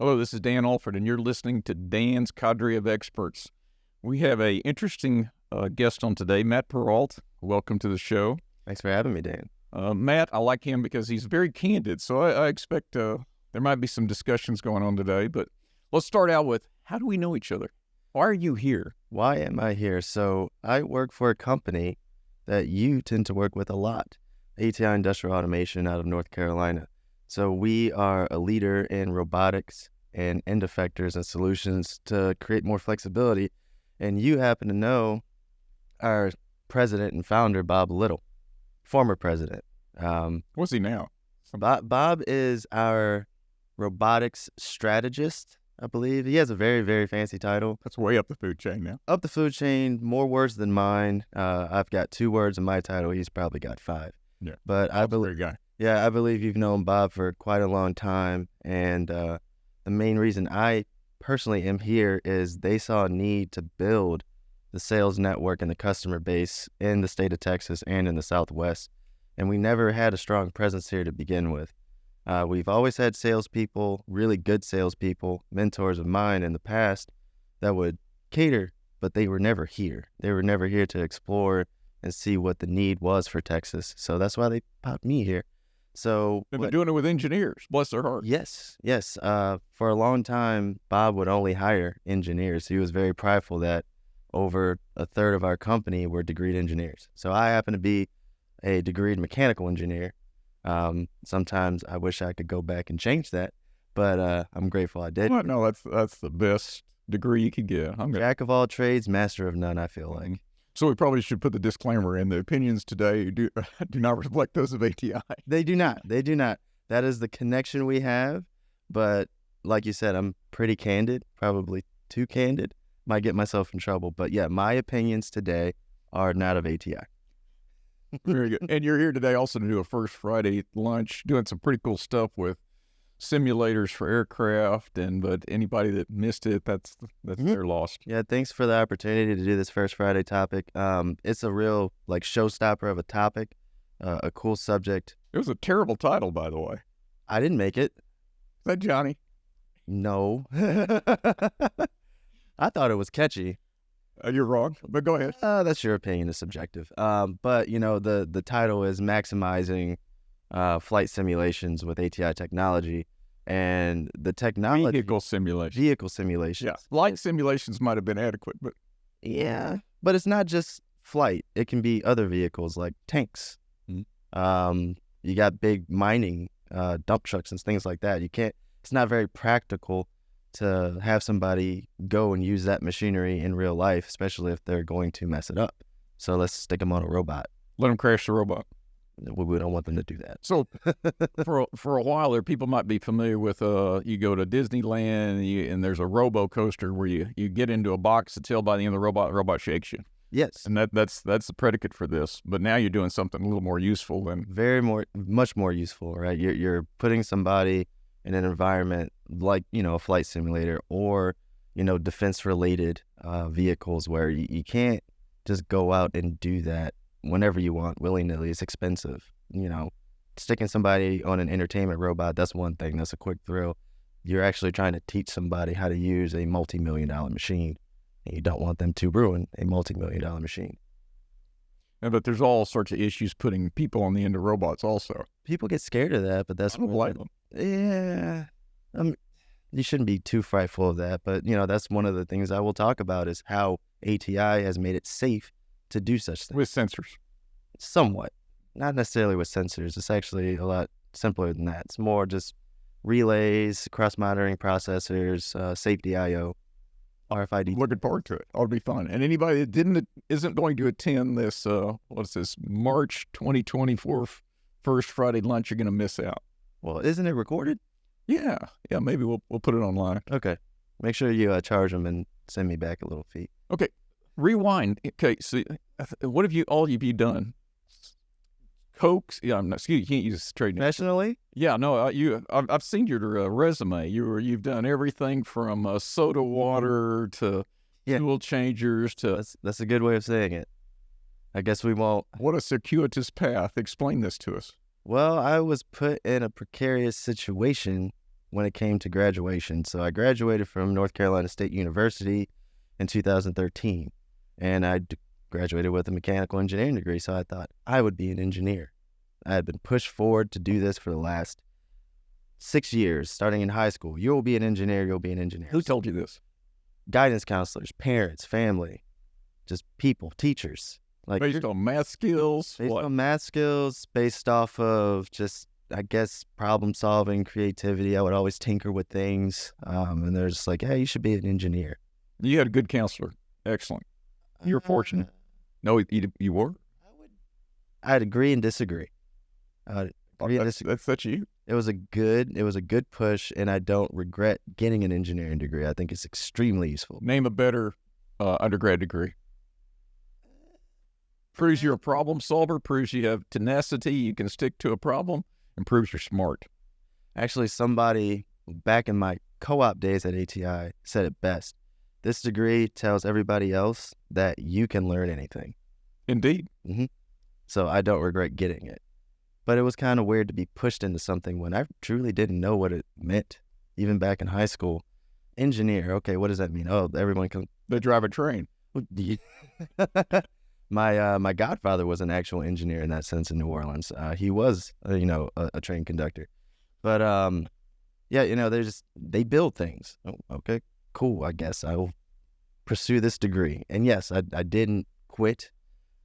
Hello, this is Dan Allford, and you're listening to Dan's Cadre of Experts. We have an interesting guest on today, Matt Perrault. Welcome to the show. Thanks for having me, Dan. Matt, I like him because he's very candid, so I expect there might be some discussions going on today. But let's start out with, how do we know each other? Why are you here? Why am I here? So I work for a company that you tend to work with a lot, ATI Industrial Automation out of North Carolina. So we are a leader in robotics and end effectors and solutions to create more flexibility. And you happen to know our president and founder, Bob Little, former president. What's he now? Bob is our robotics strategist, I believe. He has a very, very fancy title. That's way up the food chain now. Up the food chain, more words than mine. I've got 2 words in my title. He's probably got 5. Yeah, but I believe, guy. Yeah, I believe you've known Bob for quite a long time, and the main reason I personally am here is they saw a need to build the sales network and the customer base in the state of Texas and in the Southwest, and we never had a strong presence here to begin with. We've always had salespeople, really good salespeople, mentors of mine in the past that would cater, but they were never here. They were never here to explore and see what the need was for Texas. So that's why they popped me here. So they've been doing it with engineers. Bless their heart. Yes. For a long time, Bob would only hire engineers. He was very prideful that over a third of our company were degreed engineers. So I happen to be a degreed mechanical engineer. Sometimes I wish I could go back and change that, but I'm grateful I did. Well, no, that's the best degree you could get. Jack of all trades, master of none, I feel like. So we probably should put the disclaimer in. The opinions today do not reflect those of ATI. They do not. That is the connection we have. But like you said, I'm pretty candid, probably too candid. Might get myself in trouble. But yeah, my opinions today are not of ATI. Very good. And you're here today also to do a First Friday lunch, doing some pretty cool stuff with simulators for aircraft, but anybody that missed it, that's their loss. Yeah, thanks for the opportunity to do this First Friday topic. It's a real showstopper of a topic, a cool subject. It was a terrible title, by the way. I didn't make it. Is that Johnny? No. I thought it was catchy. You're wrong, but go ahead. That's your opinion. It's subjective. But the title is maximizing flight simulations with ATI technology, and the technology vehicle simulations. Yeah, flight simulations might have been adequate, but but it's not just flight. It can be other vehicles like tanks. Mm-hmm. You got big mining dump trucks and things like that. It's not very practical to have somebody go and use that machinery in real life, especially if they're going to mess it up. So let's stick them on a robot. Let them crash the robot. We don't want them to do that. So for a while there, people might be familiar with, you go to Disneyland and there's a robo coaster where you get into a box until by the end of the robot shakes you. Yes. And that's the predicate for this. But now you're doing something a little more useful than... much more useful, right? You're putting somebody in an environment like, a flight simulator or, defense-related vehicles where you can't just go out and do that whenever you want, willy-nilly. It's expensive. Sticking somebody on an entertainment robot, that's one thing. That's a quick thrill. You're actually trying to teach somebody how to use a multi-million-dollar machine, and you don't want them to ruin a multi-million-dollar machine. Yeah, but there's all sorts of issues putting people on the end of robots also. People get scared of that, but that's... I don't blame them. Yeah. You shouldn't be too frightful of that, but, that's one of the things I will talk about is how ATI has made it safe to do such things. With sensors. Somewhat. Not necessarily with sensors. It's actually a lot simpler than that. It's more just relays, cross-monitoring processors, safety I/O, RFID. Looking forward to it. It'll be fun. And anybody that isn't going to attend this, March 2024 First Friday lunch, you're going to miss out. Well, isn't it recorded? Yeah. Maybe we'll put it online. Okay. Make sure you charge them and send me back a little fee. Okay. Rewind. Okay, so what have you done? Cokes? Yeah, excuse you can't use trade names. Professionally? Yeah, no. I've seen your resume. You've done everything from soda water to fuel changers to. That's a good way of saying it. I guess we won't. What a circuitous path. Explain this to us. Well, I was put in a precarious situation when it came to graduation. So I graduated from North Carolina State University in 2013, and graduated with a mechanical engineering degree. So I thought I would be an engineer. I had been pushed forward to do this for the last 6 years, starting in high school. You'll be an engineer. You'll be an engineer. Who told you this? Guidance counselors, parents, family, just people, teachers. Like Based on math skills? based on math skills, based off of just, I guess, problem solving, creativity. I would always tinker with things. And they're just like, hey, you should be an engineer. You had a good counselor. Excellent. You're fortunate. No, you were? I'd agree and disagree. That's such you. It was a good push, and I don't regret getting an engineering degree. I think it's extremely useful. Name a better undergrad degree. Proves you're a problem solver, proves you have tenacity, you can stick to a problem, and proves you're smart. Actually, somebody back in my co-op days at ATI said it best. This degree tells everybody else that you can learn anything. Indeed. Mm-hmm. So I don't regret getting it. But it was kind of weird to be pushed into something when I truly didn't know what it meant, even back in high school. Engineer, okay, what does that mean? Oh, everyone can... They drive a train. My godfather was an actual engineer in that sense in New Orleans. He was, a train conductor. But, they build things. Oh, okay, cool, I guess I will pursue this degree. And yes, I didn't quit.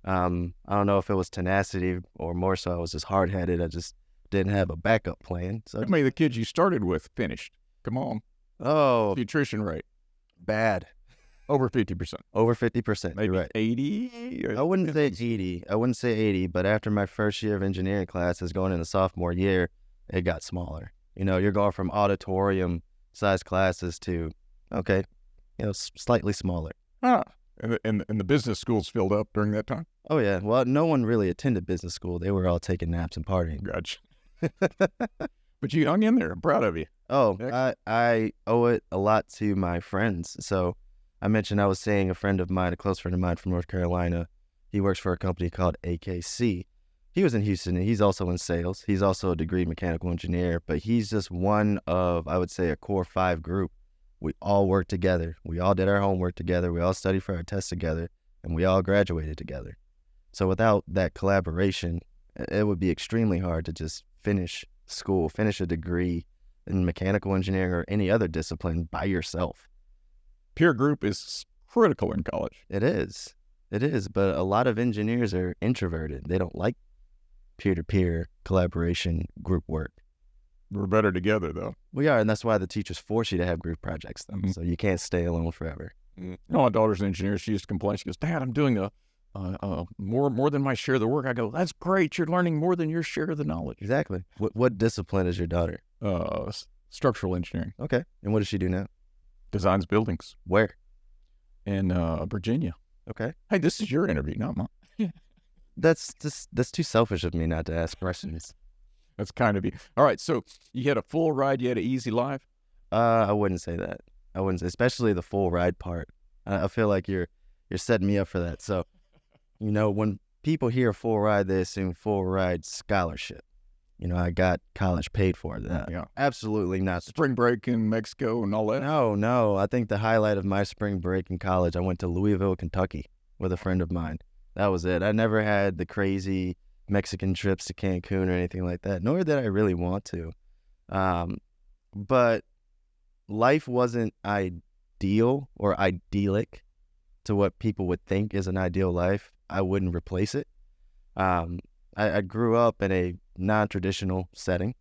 I don't know if it was tenacity or more so I was just hard-headed. I just didn't have a backup plan. So How many of the kids you started with finished? Come on. Oh, Nutrition rate. bad. Over 50%. Over 50%. Maybe You're right. 80? I wouldn't say 80. I wouldn't say 80, but after my first year of engineering classes going into sophomore year, it got smaller. You're going from auditorium size classes to, slightly smaller. Ah. And the business schools filled up during that time? Oh, yeah. Well, no one really attended business school. They were all taking naps and partying. Gotcha. But you hung in there. I'm proud of you. Oh, Excellent. I owe it a lot to my friends. So I mentioned I was seeing a friend of mine, a close friend of mine from North Carolina. He works for a company called AKC. He was in Houston, and he's also in sales. He's also a degree mechanical engineer, but he's just one of, I would say, a core 5 group. We all worked together. We all did our homework together. We all studied for our tests together, and we all graduated together. So without that collaboration, it would be extremely hard to just finish school, finish a degree in mechanical engineering or any other discipline by yourself. Peer group is critical in college. It is, but a lot of engineers are introverted. They don't like peer-to-peer collaboration, group work. We're better together, though. We are, and that's why the teachers force you to have group projects, though, Mhm. so you can't stay alone forever. My daughter's an engineer. She used to complain. She goes, Dad, I'm doing more than my share of the work. I go, that's great. You're learning more than your share of the knowledge. Exactly. What discipline is your daughter? Structural engineering. Okay. And what does she do now? Designs buildings Where? in Virginia. Okay. Hey, this is your interview, not mine. That's too selfish of me not to ask questions. That's kind of you. All right, so you had a full ride. You had an easy life. I wouldn't say that. I wouldn't say, especially the full ride part. I feel like you're setting me up for that. So, when people hear full ride, they assume full ride scholarship. I got college paid for that. Yeah. Absolutely not. Spring break in Mexico and all that. No. I think the highlight of my spring break in college, I went to Louisville, Kentucky with a friend of mine. That was it. I never had the crazy Mexican trips to Cancun or anything like that, nor did I really want to. But life wasn't ideal or idyllic to what people would think is an ideal life. I wouldn't replace it. I grew up in a non-traditional setting.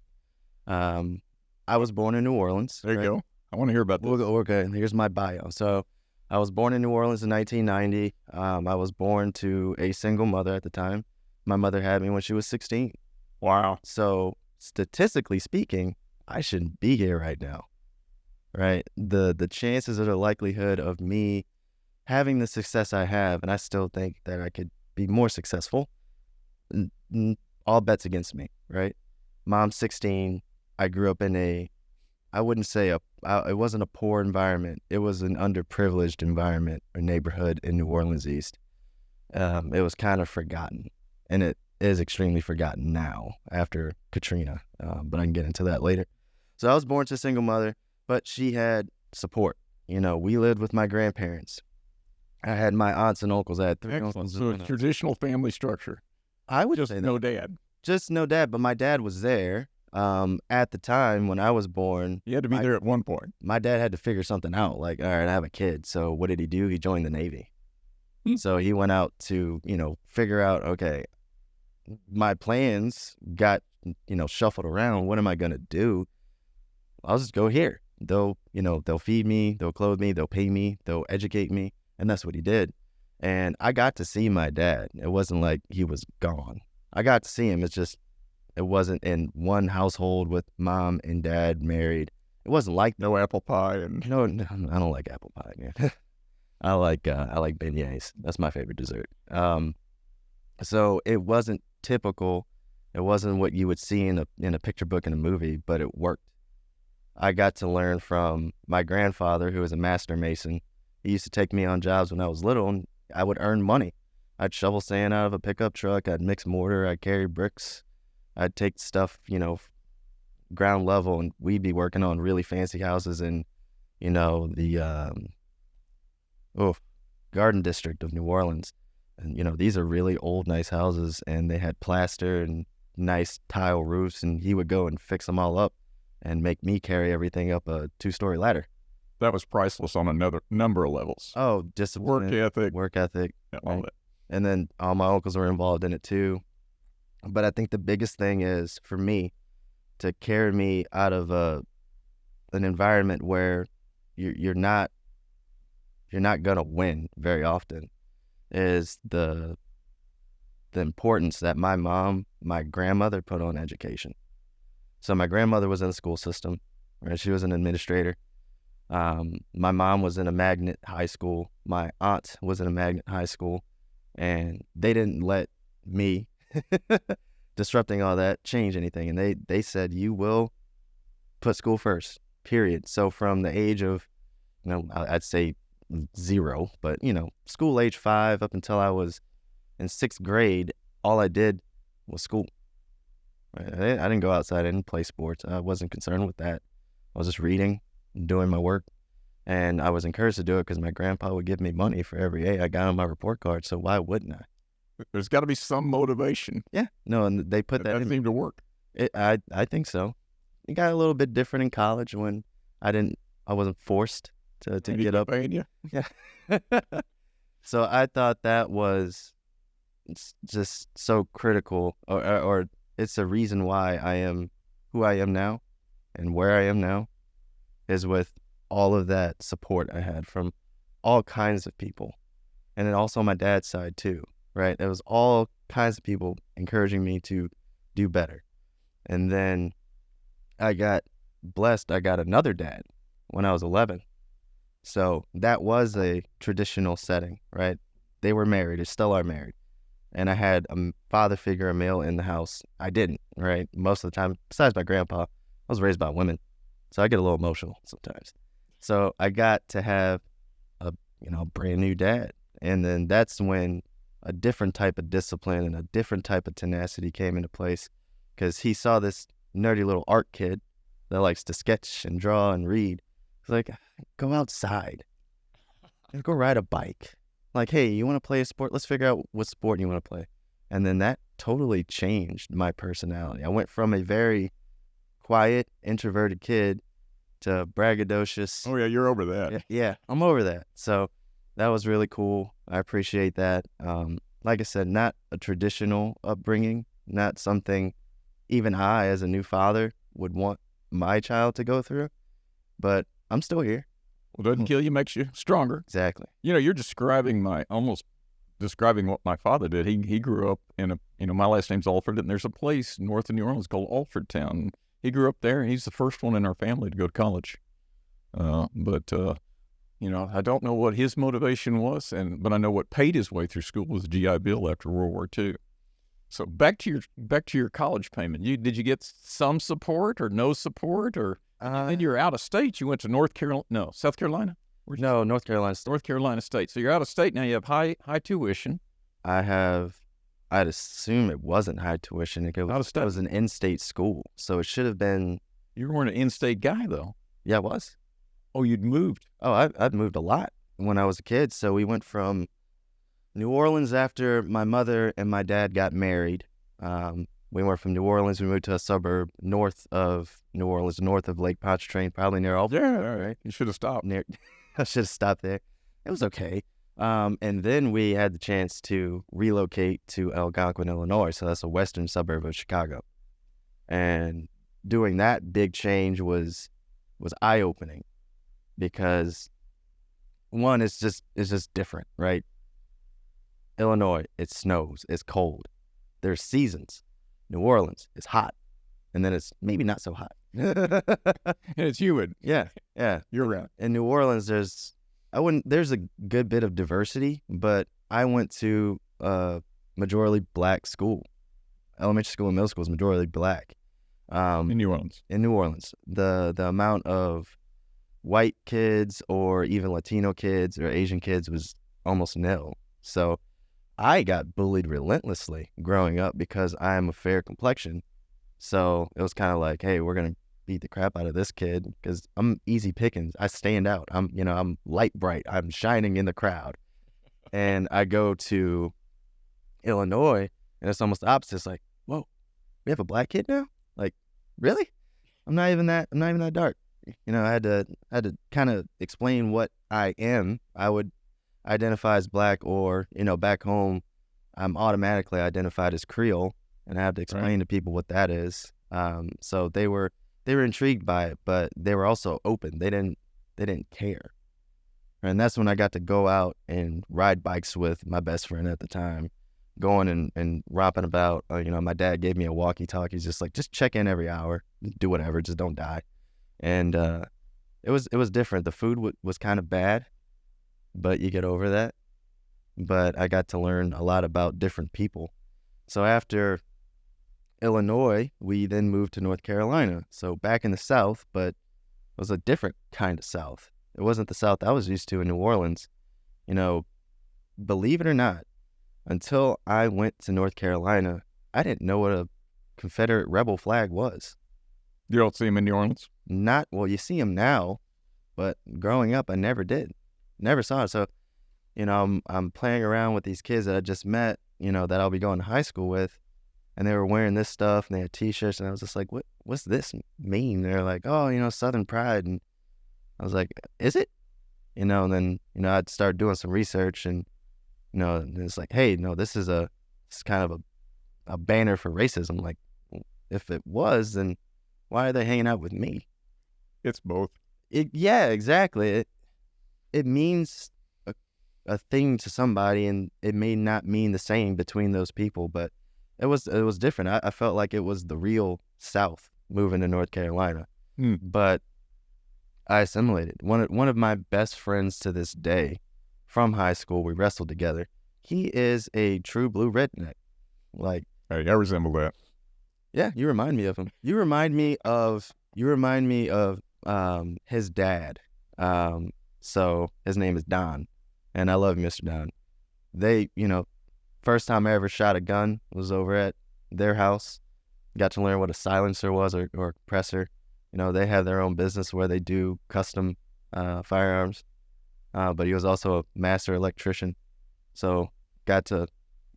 I was born in New Orleans. There you go. I want to hear about this. Okay, here's my bio. So I was born in New Orleans in 1990. I was born to a single mother at the time. My mother had me when she was 16. Wow. So statistically speaking, I shouldn't be here right now, right? The chances or the likelihood of me having the success I have, and I still think that I could be more successful, all bets against me, right? Mom's 16. I grew up in I wouldn't say it wasn't a poor environment. It was an underprivileged environment or neighborhood in New Orleans East. It was kind of forgotten, and it is extremely forgotten now after Katrina, but I can get into that later. So I was born to a single mother, but she had support. You know, we lived with my grandparents. I had my aunts and uncles. I had 3 Excellent. uncles. So it's traditional family structure. I would Just say that. no dad. Just no dad, but my dad was there. At the time when I was born, You had to be there at one point. my dad had to figure something out. Like, all right, I have a kid. So what did he do? He joined the Navy. So he went out to, figure out, okay, my plans got, shuffled around. What am I going to do? I'll just go here. They'll feed me, they'll clothe me, they'll pay me, they'll educate me. And that's what he did. And I got to see my dad. It wasn't like he was gone. I got to see him. It's just, it wasn't in one household with mom and dad married. It wasn't like No apple pie and no, I don't like apple pie, man. I like beignets. That's my favorite dessert. So it wasn't typical. It wasn't what you would see in a picture book in a movie, but it worked. I got to learn from my grandfather, who was a master mason. He used to take me on jobs when I was little, and I would earn money. I'd shovel sand out of a pickup truck. I'd mix mortar. I'd carry bricks. I'd take stuff, ground level, and we'd be working on really fancy houses in, the Garden District of New Orleans. And, these are really old, nice houses, and they had plaster and nice tile roofs, and he would go and fix them all up and make me carry everything up a 2-story ladder. that was priceless on another number of levels. Oh, discipline. Work ethic. Yeah, all right. that. And then all my uncles were involved in it too. But I think the biggest thing is for me to carry me out of an environment where you're not gonna win very often is the importance that my grandmother put on education. So my grandmother was in the school system, right? She was an administrator. My mom was in a magnet high school. My aunt was in a magnet high school, and they didn't let me disrupting all that change anything. And they said, you will put school first, period. So from the age of, I'd say 0, but, school age 5 up until I was in 6th grade, all I did was school. I didn't go outside. I didn't play sports. I wasn't concerned with that. I was just reading, doing my work. And I was encouraged to do it because my grandpa would give me money for every A I got on my report card. So why wouldn't I? There's got to be some motivation. Yeah. No, and they put that in. seemed to work. I think so. It got a little bit different in college when I wasn't forced to get up. Paying you? Yeah. So I thought that was just so critical, or it's a reason why I am who I am now and where I am now is with all of that support I had from all kinds of people. And then also my dad's side too, right? It was all kinds of people encouraging me to do better. And then I got blessed. I got another dad when I was 11. So that was a traditional setting, right? They were married, they still are married. And I had a father figure, a male in the house. I didn't, right? Most of the time, besides my grandpa, I was raised by women. So I get a little emotional sometimes. So I got to have a brand new dad. And then that's when a different type of discipline and a different type of tenacity came into place, because he saw this nerdy little art kid that likes to sketch and draw and read. He's like, go outside. Go ride a bike. Like, hey, you want to play a sport? Let's figure out what sport you want to play. And then that totally changed my personality. I went from a very quiet, introverted kid to braggadocious. Oh, yeah, you're over that. Yeah, I'm over that. So that was really cool. I appreciate that. Like I said, not a traditional upbringing, not something even I, as a new father, would want my child to go through. But I'm still here. Well, doesn't kill you, makes you stronger. Exactly. You're describing what my father did. He grew up in my last name's Allford, and there's a place north of New Orleans called Allford Town. He grew up there, and he's the first one in our family to go to college. But I don't know what his motivation was, but I know what paid his way through school was the GI Bill after World War II. So back to your college payment. Did you get some support or no support, or and you're out of state? You went to South Carolina? No, North Carolina. North Carolina State. So you're out of state now. You have high tuition. I'd assume it wasn't high tuition. It was an in-state school, so it should have been You weren't an in-state guy, though. Yeah, I was. Oh, you'd moved. Oh, I've moved a lot when I was a kid. So we went from New Orleans after my mother and my dad got married. We went from New Orleans. We moved to a suburb north of New Orleans, north of Lake Pontchartrain, probably near Alford. Yeah, all right. You should have stopped. I should have stopped there. It was okay. And then we had the chance to relocate to Algonquin, Illinois. So that's a western suburb of Chicago. And doing that big change was eye-opening because one, it's just different, right? Illinois, it snows, it's cold. There's seasons. New Orleans, it's hot. And then it's maybe not so hot. And it's humid. Yeah. You're right. In New Orleans, there's a good bit of diversity, but I went to a majority black school. Elementary school and middle school is majority black. In New Orleans. In New Orleans. The amount of white kids or even Latino kids or Asian kids was almost nil. So I got bullied relentlessly growing up because I am a fair complexion. So it was kind of like, hey, we're going to beat the crap out of this kid because I'm easy pickings. I stand out. I'm light bright. I'm shining in the crowd. And I go to Illinois and it's almost the opposite. It's like, whoa, we have a black kid now? Like, really? I'm not even that dark. I had to kind of explain what I am. I would identify as black, or back home I'm automatically identified as Creole, and I have to explain to people what that is. So they were intrigued by it, but they were also open. They didn't care. And that's when I got to go out and ride bikes with my best friend at the time, going and romping about. My dad gave me a walkie-talkie. He's just like, just check in every hour, do whatever, just don't die. And it was different. The food was kind of bad, but you get over that. But I got to learn a lot about different people. So after Illinois, we then moved to North Carolina. So back in the South, but it was a different kind of South. It wasn't the South I was used to in New Orleans. Believe it or not, until I went to North Carolina, I didn't know what a Confederate rebel flag was. You don't see them in New Orleans? Well, you see them now, but growing up, I never did. Never saw it. So, I'm playing around with these kids that I just met, that I'll be going to high school with, and they were wearing this stuff, and they had T-shirts, and I was just like, what's this mean? They're like, oh, Southern pride, and I was like, is it? And then, I'd start doing some research, and, and it's like, hey, no, this is kind of a banner for racism. Like, if it was, then why are they hanging out with me? It's both. Yeah, exactly. It means a thing to somebody, and it may not mean the same between those people, but it was different. I felt like it was the real South moving to North Carolina. But I assimilated. One of my best friends to this day from high school, we wrestled together. He is a true blue redneck. Like, hey, I resemble that. Yeah, you remind me of him. You remind me of his dad. So his name is Don, and I love Mr. Don. They, first time I ever shot a gun was over at their house. Got to learn what a silencer was or compressor. They have their own business where they do custom firearms. But he was also a master electrician, so got to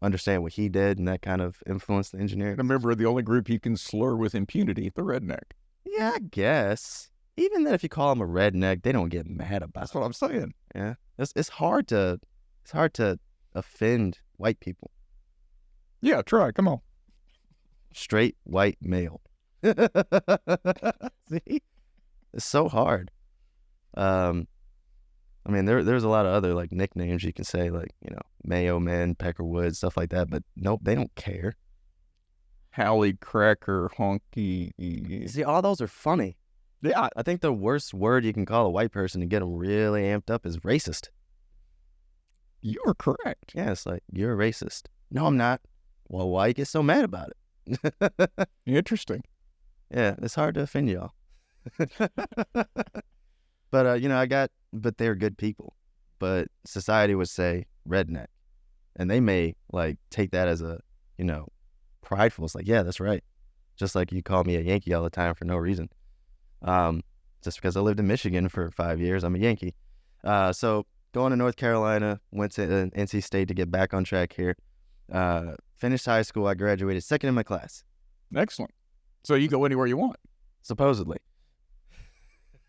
understand what he did, and that kind of influenced the engineering. A member of the only group you can slur with impunity, the redneck. Yeah, I guess. Even then, if you call them a redneck, they don't get mad about it. That's what I'm saying. Yeah, it's hard to offend white people. Yeah, try. Come on. Straight white male. See, it's so hard. There's a lot of other like nicknames you can say, like Mayo Man, Peckerwood, stuff like that. But nope, they don't care. Howley, Cracker, Honky. See, all those are funny. Yeah, I think the worst word you can call a white person to get them really amped up is racist. You are correct. Yeah, it's like, you're a racist. No, I'm not. Well, why you get so mad about it? Interesting. Yeah, it's hard to offend y'all. But, but they're good people. But society would say redneck. And they may, take that as a, prideful. It's like, yeah, that's right. Just like you call me a Yankee all the time for no reason. just because I lived in Michigan for 5 years. I'm a Yankee. So going to North Carolina, went to NC State to get back on track here. Finished high school. I graduated second in my class. Excellent. So you go anywhere you want. Supposedly.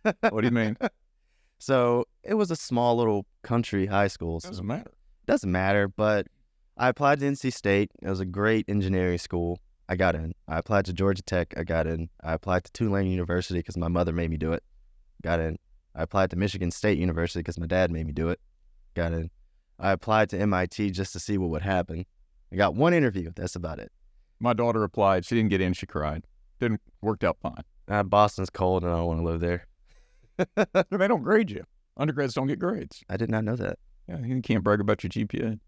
What do you mean? So it was a small little country high school. So Doesn't matter. doesn't matter, but I applied to NC State. It was a great engineering school. I got in. I applied to Georgia Tech. I got in. I applied to Tulane University because my mother made me do it. Got in. I applied to Michigan State University because my dad made me do it. Got in. I applied to MIT just to see what would happen. I got one interview. That's about it. My daughter applied. She didn't get in. She cried. Worked out fine. Boston's cold and I don't want to live there. They don't grade you. Undergrads don't get grades. I did not know that. Yeah, you can't brag about your GPA.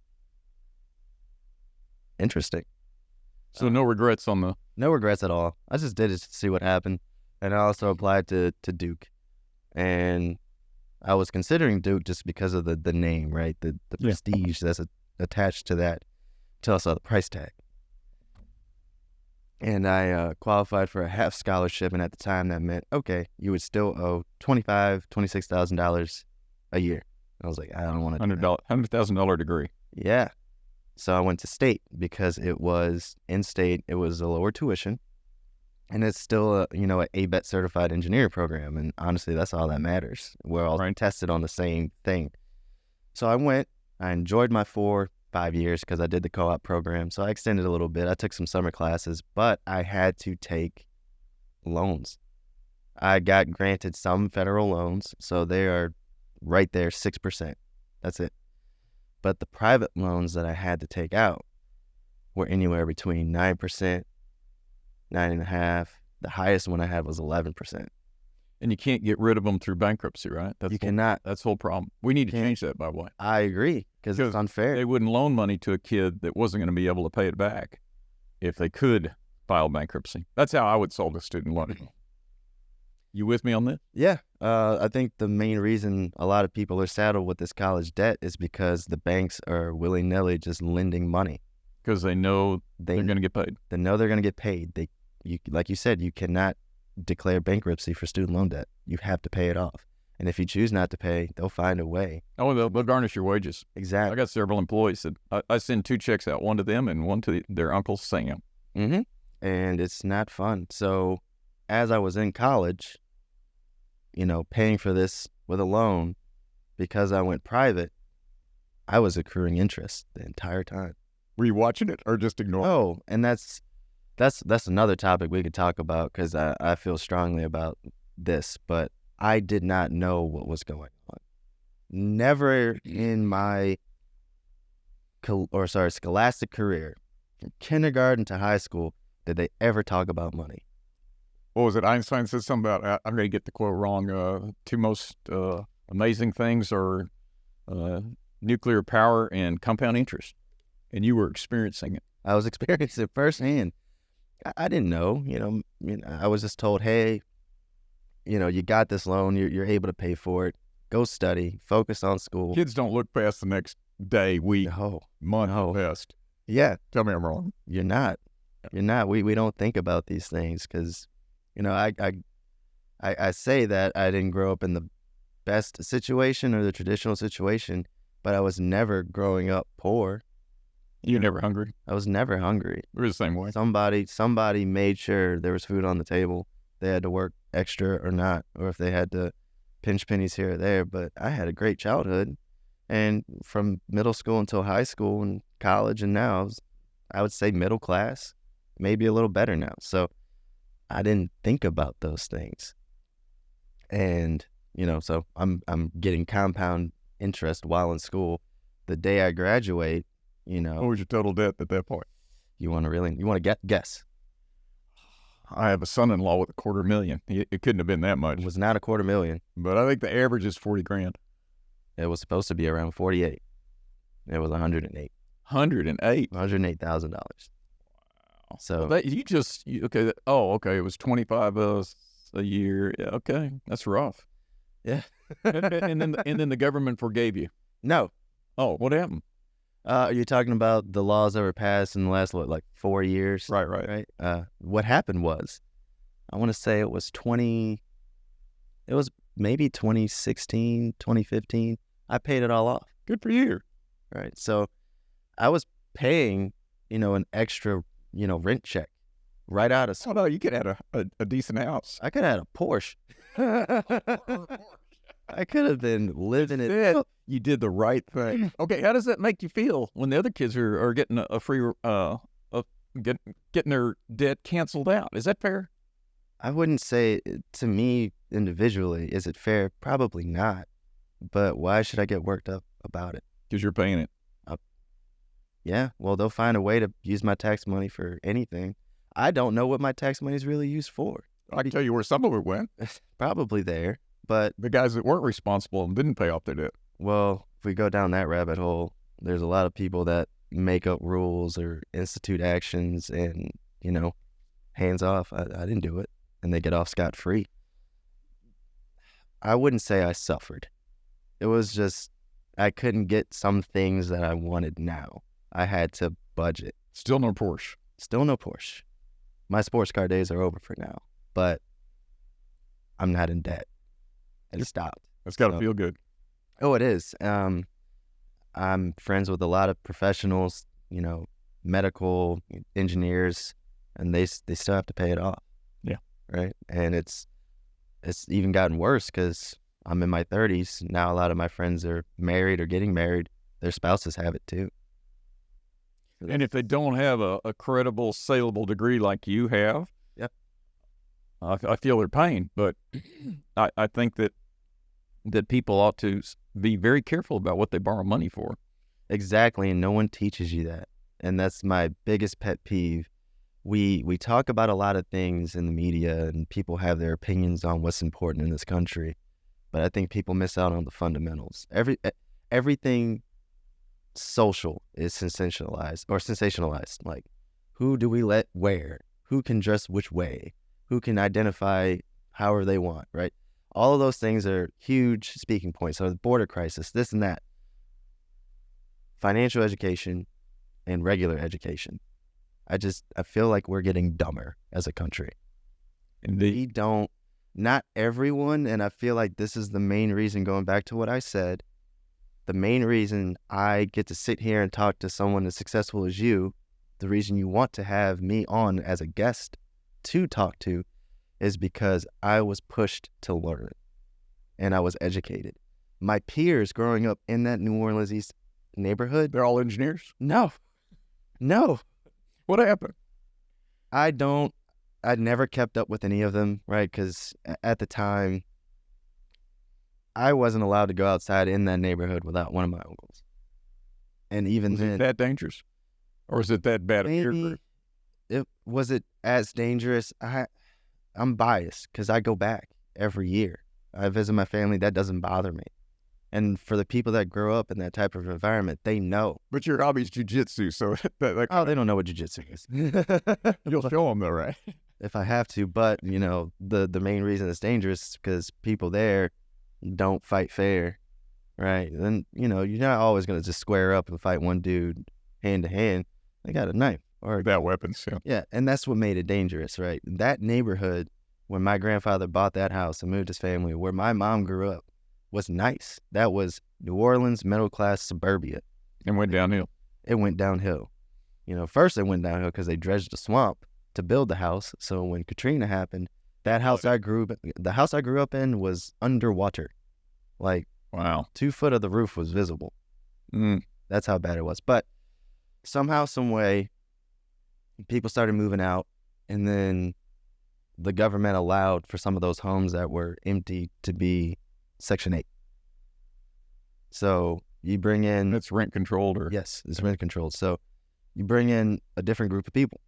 Interesting. So no regrets on the... No regrets at all. I just did it to see what happened. And I also applied to Duke. And I was considering Duke just because of the name, right? The prestige that's attached to that until I saw the price tag. And I qualified for a half scholarship, and at the time that meant, okay, you would still owe $26,000 a year. I was like, I don't want to do that. $100,000 degree. Yeah. So I went to state because it was in-state. It was a lower tuition, and it's still an ABET certified engineering program. And honestly, that's all that matters. We're all tested on the same thing. So I went. I enjoyed my 4-5 years because I did the co-op program. So I extended a little bit. I took some summer classes, but I had to take loans. I got granted some federal loans, so they are right there, 6%. That's it. But the private loans that I had to take out were anywhere between 9%, 9.5%. The highest one I had was 11%. And you can't get rid of them through bankruptcy, right? Cannot. That's the whole problem. We need to change that, by the way. I agree, because it's unfair. They wouldn't loan money to a kid that wasn't going to be able to pay it back if they could file bankruptcy. That's how I would solve a student loan. You with me on this? Yeah. I think the main reason a lot of people are saddled with this college debt is because the banks are willy-nilly just lending money. Because they know they're going to get paid. They know they're going to get paid. Like you said, you cannot declare bankruptcy for student loan debt. You have to pay it off. And if you choose not to pay, they'll find a way. Oh, they'll garnish your wages. Exactly. I got several employees that I send 2 checks out, one to them and one to their Uncle Sam. Mm-hmm. And it's not fun. So as I was in college, paying for this with a loan, because I went private, I was accruing interest the entire time. Were you watching it or just ignoring it? Oh, and that's another topic we could talk about, because I feel strongly about this, but I did not know what was going on. Never in my scholastic career, from kindergarten to high school, did they ever talk about money. What was it? Einstein said something about, I'm going to get the quote wrong, 2 most amazing things are nuclear power and compound interest. And you were experiencing it. I was experiencing it firsthand. I didn't know, I was just told, hey, you got this loan, you're able to pay for it. Go study, focus on school. Kids don't look past the next day, week, month, best. Yeah. Tell me I'm wrong. You're not. You're not. We don't think about these things because, I say that I didn't grow up in the best situation or the traditional situation, but I was never growing up poor. You're never hungry? I was never hungry. We're the same way. Somebody made sure there was food on the table. They had to work extra or not, or if they had to pinch pennies here or there. But I had a great childhood. And from middle school until high school and college and now, I would say middle class, maybe a little better now. So I didn't think about those things. And, so I'm getting compound interest while in school. The day I graduate, What was your total debt at that point? You want to guess? I have a son-in-law with $250,000. It couldn't have been that much. It was not $250,000. But I think the average is $40,000. It was supposed to be around 48. It was 108. $108,000. Wow. So okay. Oh, okay. It was 25 a year. Yeah, okay, that's rough. Yeah. and then the government forgave you. No. Oh, what happened? You're talking about the laws that were passed in the last 4 years? Right. What happened was, I want to say it was It was maybe 2016, 2015. I paid it all off. Good for you. Right. So I was paying, an extra, rent check right out of Oh, school. no, you could have a decent house. I could have had a Porsche. I could have been living it. Instead, you did the right thing. Okay, how does that make you feel when the other kids are getting a free, getting their debt canceled out? Is that fair? I wouldn't say, to me individually, is it fair? Probably not. But why should I get worked up about it? Because you're paying it. Yeah, well, they'll find a way to use my tax money for anything. I don't know what my tax money is really used for. I can tell you where some of it went. Probably there, but The guys that weren't responsible and didn't pay off their debt. well, if we go down that rabbit hole, there's a lot of people that make up rules or institute actions and, hands off. I didn't do it, and they get off scot-free. I wouldn't say I suffered. It was just I couldn't get some things that I wanted now. I had to budget. Still no Porsche. Still no Porsche. My sports car days are over for now, but I'm not in debt. It stopped. That's got to So- feel good. Oh, it is. I'm friends with a lot of professionals, medical engineers, and they still have to pay it off. Yeah. Right. And it's even gotten worse because I'm in my 30s now. A lot of my friends are married or getting married. Their spouses have it too. And if they don't have a credible, saleable degree like you have, Yep. I feel their pain. But I think that people ought to be very careful about what they borrow money for. Exactly, and no one teaches you that. And that's my biggest pet peeve. We talk about a lot of things in the media, and people have their opinions on what's important in this country, but I think people miss out on the fundamentals. Everything social is sensationalized. Like, who do we let wear? Who can dress which way? Who can identify however they want, right? All of those things are huge speaking points. So the border crisis, this and that. Financial education and regular education. I feel like we're getting dumber as a country. Indeed. Not everyone, and I feel like this is the main reason, going back to what I said, the main reason I get to sit here and talk to someone as successful as you, the reason you want to have me on as a guest to talk to, is because I was pushed to learn and I was educated. My peers growing up in that New Orleans East neighborhood, They're all engineers? no. What happened? I never kept up with any of them, right? Because at the time, I wasn't allowed to go outside in that neighborhood without one of my uncles. And even Was then, it that dangerous? Or is it that bad a peer maybe group? was it as dangerous? I'm biased because I go back every year. I visit my family. That doesn't bother me. And for the people that grow up in that type of environment, they know. But your hobby's jiu-jitsu, so Oh, they don't know what jiu-jitsu is. you'll show them though, right? If I have to, but the main reason it's dangerous is because people there don't fight fair, right? Then you're not always gonna just square up and fight one dude hand to hand. They got a knife or Without weapons, yeah. yeah, and that's what made it dangerous, right? That neighborhood, when my grandfather bought that house and moved his family, where my mom grew up, was nice. That was New Orleans middle class suburbia. And went downhill. It went downhill. First it went downhill because they dredged the swamp to build the house. So when Katrina happened, the house I grew up in was underwater. Like Wow. 2 foot of the roof was visible. Mm. That's how bad it was. But somehow, some way, people started moving out, and then the government allowed for some of those homes that were empty to be Section 8. So you bring in... It's rent controlled or... Yes, it's rent controlled. So you bring in a different group of people,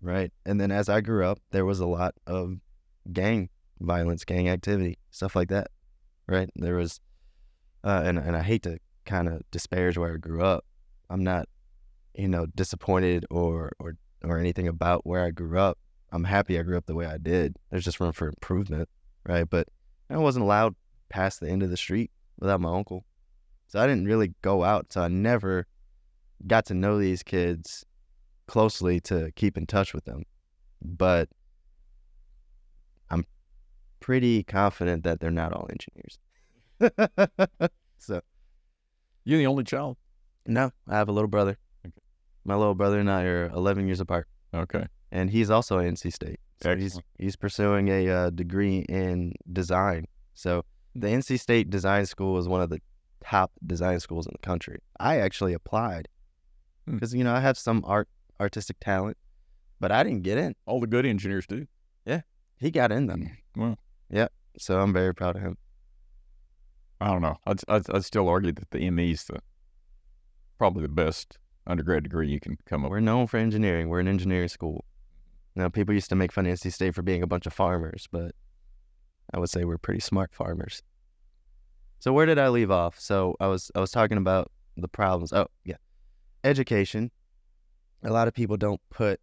right? And then as I grew up, there was a lot of gang violence, gang activity, stuff like that, right? There was, and I hate to kind of disparage where I grew up. I'm not, disappointed or anything about where I grew up. I'm happy I grew up the way I did. There's just room for improvement, right? But I wasn't allowed past the end of the street without my uncle. So I didn't really go out. So I never got to know these kids closely to keep in touch with them. But I'm pretty confident that they're not all engineers. So, You're the only child? no, I have a little brother. Okay. My little brother and I are 11 years apart. Okay. And he's also at NC State. So he's pursuing a degree in design. So the NC State Design School is one of the top design schools in the country. I actually applied because, I have some artistic talent, but I didn't get in. All the good engineers do. Yeah. He got in them. Well, yeah. So I'm very proud of him. I don't know. I'd still argue that the ME is probably the best undergrad degree you can come up with. We're known for engineering. We're an engineering school. Now, people used to make fun of NC State for being a bunch of farmers, but I would say we're pretty smart farmers. So where did I leave off? So I was talking about the problems. Oh, yeah. Education. A lot of people don't put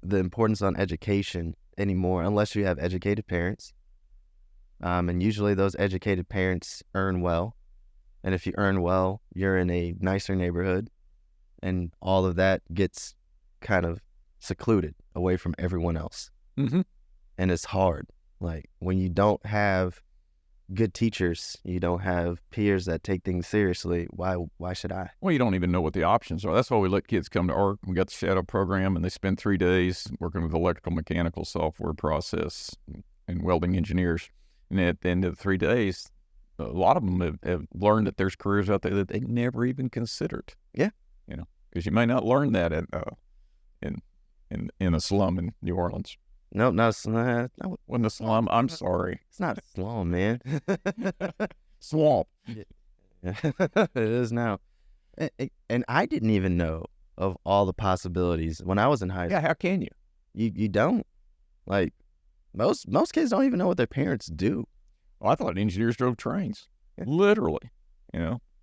the importance on education anymore unless you have educated parents. And usually those educated parents earn well. And if you earn well, you're in a nicer neighborhood. And all of that gets kind of secluded away from everyone else. Mm-hmm. And it's hard. Like, when you don't have good teachers, you don't have peers that take things seriously, why should I? Well, you don't even know what the options are. That's why we let kids come to ARC. We got the shadow program, and they spend 3 days working with electrical, mechanical, software, process, and welding engineers. And at the end of the 3 days, a lot of them have learned that there's careers out there that they never even considered. Yeah. Because you may not learn that in a slum in New Orleans. No, not When the slum, I'm sorry. It's not a slum, man. Swamp. It is now. And I didn't even know of all the possibilities when I was in high school. Yeah, how can you? You don't. Like, most kids don't even know what their parents do. Well, I thought engineers drove trains. Yeah. Literally.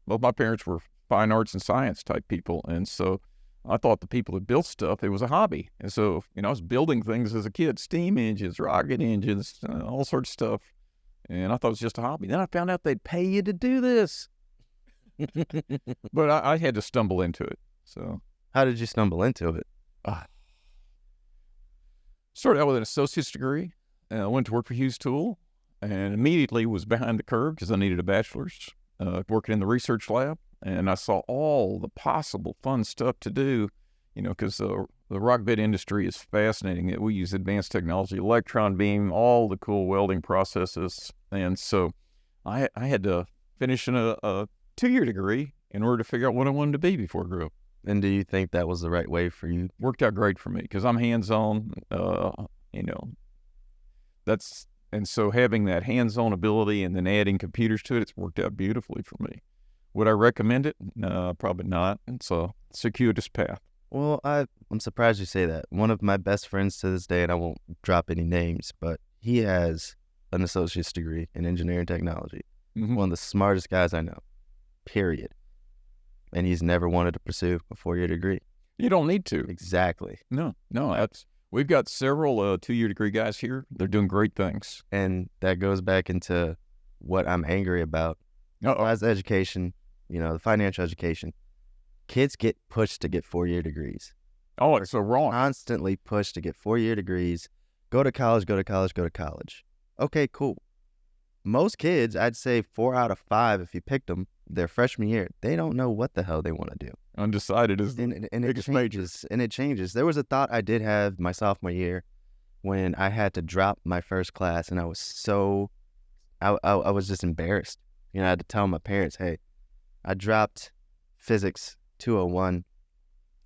Both my parents were fine arts and science type people, and so I thought the people that built stuff, it was a hobby. And so, I was building things as a kid, steam engines, rocket engines, all sorts of stuff. And I thought it was just a hobby. Then I found out they'd pay you to do this. But I had to stumble into it. So, how did you stumble into it? Started out with an associate's degree. I went to work for Hughes Tool and immediately was behind the curve because I needed a bachelor's, working in the research lab. And I saw all the possible fun stuff to do, because the rock bed industry is fascinating. We use advanced technology, electron beam, all the cool welding processes. And so I had to finish in a 2-year degree in order to figure out what I wanted to be before I grew up. And do you think that was the right way for you? Worked out great for me because I'm hands-on, and so having that hands-on ability and then adding computers to it, it's worked out beautifully for me. Would I recommend it? No, probably not. It's a circuitous path. Well, I'm surprised you say that. One of my best friends to this day, and I won't drop any names, but he has an associate's degree in engineering technology. Mm-hmm. One of the smartest guys I know, period. And he's never wanted to pursue a 4-year degree. You don't need to. Exactly. No. We've got several 2-year degree guys here. They're doing great things. And that goes back into what I'm angry about. As education, the financial education, kids get pushed to get 4-year degrees. Oh, it's so wrong. Constantly pushed to get 4-year degrees. Go to college, go to college, go to college. Okay, cool. Most kids, I'd say 4 out of 5, if you picked them, their freshman year, they don't know what the hell they want to do. Undecided is the biggest major. And it changes. There was a thought I did have my sophomore year when I had to drop my first class, and I was I was just embarrassed. I had to tell my parents, hey, I dropped physics 201.